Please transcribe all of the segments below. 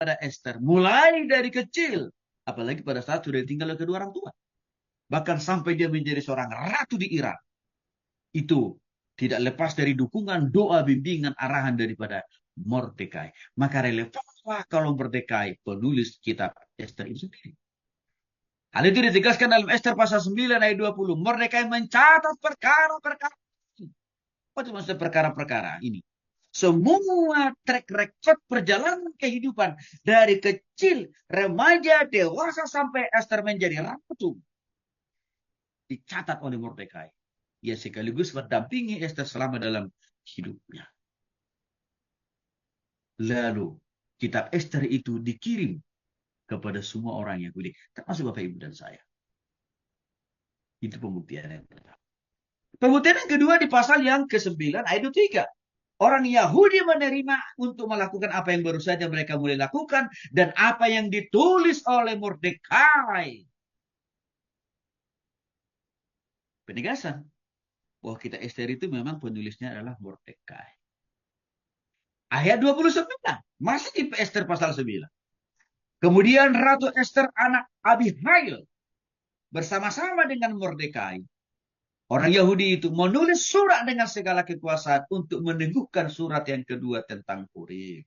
pada Esther. Mulai dari kecil. Apalagi pada saat sudah tinggal kedua orang tua. Bahkan sampai dia menjadi seorang ratu di Irak. Itu tidak lepas dari dukungan, doa, bimbingan, arahan daripada Mordekai. Maka relevanlah kalau Mordekai penulis kitab Esther itu sendiri. Hal itu ditegaskan dalam Esther pasal 9 ayat 20. Mordekai mencatat perkara-perkara. Apa itu maksud perkara-perkara ini? Semua track record perjalanan kehidupan dari kecil, remaja, dewasa sampai Esther menjadi ratu dicatat oleh Mordekai. Ia sekaligus mendampingi Esther selama dalam hidupnya. Lalu kitab Esther itu dikirim kepada semua orang Yahudi, termasuk Bapak Ibu dan saya. Itu pembuktian yang pertama. Pembuktian yang kedua di pasal yang ke-9 ayat 3. Orang Yahudi menerima untuk melakukan apa yang baru saja mereka mulai lakukan dan apa yang ditulis oleh Mordekai. Penegasan bahwa kitab Esther itu memang penulisnya adalah Mordekai. Ayat 29, masih di Esther pasal 9. Kemudian Ratu Esther anak Abihail bersama-sama dengan Mordekai, orang Yahudi itu menulis surat dengan segala kekuasaan untuk meneguhkan surat yang kedua tentang Purim.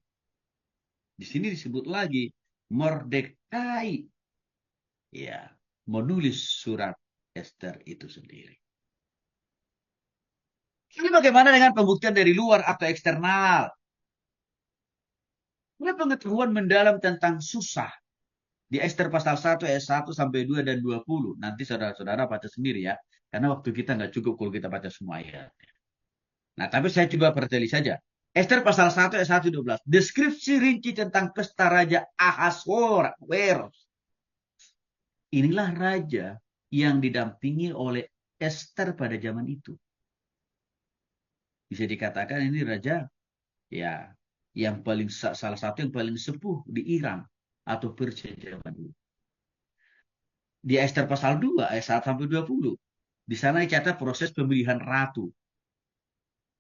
Di sini disebut lagi Mordekai, ya, menulis surat Esther itu sendiri. Ini bagaimana dengan pembuktian dari luar atau eksternal? Ini pengetahuan mendalam tentang susah. Di Esther pasal 1 ayat 1 sampai 2 dan 20. Nanti saudara-saudara baca sendiri ya. Karena waktu kita nggak cukup kalau kita baca semua ayat. Nah, tapi saya coba perteli saja. Esther pasal 1 ayat 1 12. Deskripsi rinci tentang pesta Raja Ahasuerus. Inilah raja yang didampingi oleh Esther pada zaman itu. Bisa dikatakan ini raja ya yang paling salah satu yang paling sepuh di Iran atau Persia zaman itu. Di Esther pasal 2 ayat 1 sampai 20. Di sana dicatat proses pemilihan ratu.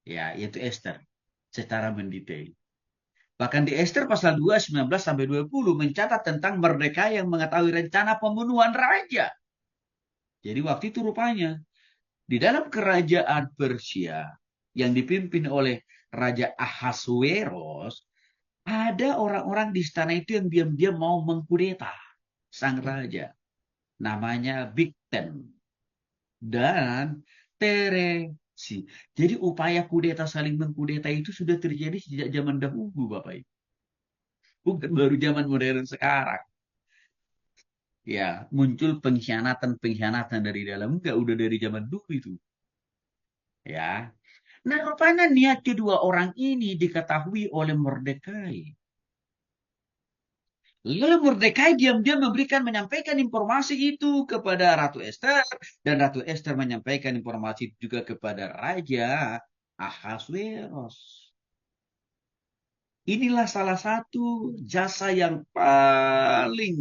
Ya, yaitu Esther secara mendetail. Bahkan di Esther pasal 2 19 sampai 20 mencatat tentang Mordekai yang mengetahui rencana pembunuhan raja. Jadi waktu itu rupanya di dalam kerajaan Persia yang dipimpin oleh Raja Ahasuerus, ada orang-orang di istana itu yang diam-diam mau mengkudeta sang raja. Namanya Bigten dan Teresi. Jadi upaya kudeta saling mengkudeta itu sudah terjadi sejak zaman dahulu, Bapak Ibu. Bukan baru zaman modern sekarang. Ya, muncul pengkhianatan-pengkhianatan dari dalam. Enggak, udah dari zaman dulu itu. Ya. Nah, rupanya niat kedua orang ini diketahui oleh Mordekai. Lalu Mordekai diam-diam menyampaikan informasi itu kepada Ratu Esther. Dan Ratu Esther menyampaikan informasi juga kepada Raja Ahasuerus. Inilah salah satu jasa yang paling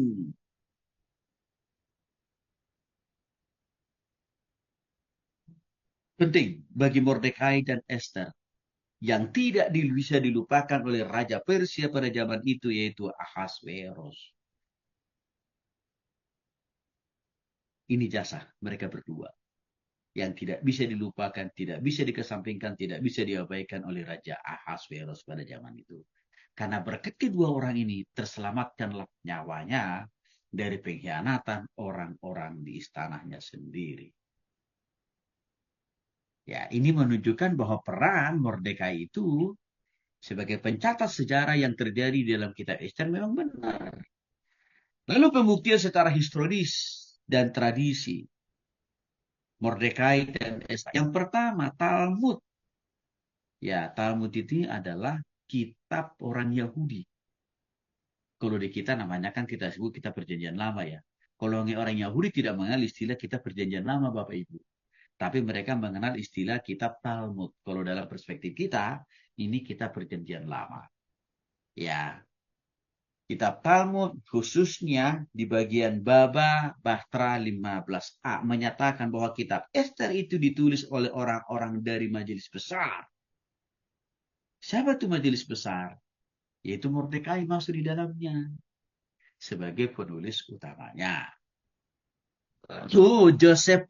penting bagi Mordekai dan Esther. Yang tidak bisa dilupakan oleh Raja Persia pada zaman itu, yaitu Ahasverus. Ini jasa mereka berdua. Yang tidak bisa dilupakan, tidak bisa dikesampingkan, tidak bisa diabaikan oleh Raja Ahasverus pada zaman itu. Karena berkat kedua orang ini, terselamatkanlah nyawanya dari pengkhianatan orang-orang di istananya sendiri. Ya, ini menunjukkan bahwa peran Mordekai itu sebagai pencatat sejarah yang terjadi dalam kitab Esther memang benar. Lalu pembuktian secara historis dan tradisi Mordekai dan Esther. Yang pertama, Talmud. Ya, Talmud itu adalah kitab orang Yahudi. Kalau di kita namanya kan kita sebut kita perjanjian lama ya. Kalau orang Yahudi tidak mengenal istilah kita perjanjian lama Bapak Ibu. Tapi mereka mengenal istilah kitab Talmud. Kalau dalam perspektif kita, ini kitab perjanjian lama. Ya, kitab Talmud khususnya di bagian Baba Batra 15a menyatakan bahwa kitab Esther itu ditulis oleh orang-orang dari majelis besar. Siapa itu majelis besar? yaitu Mordekai masuk di dalamnya sebagai penulis utamanya. Tuh, Joseph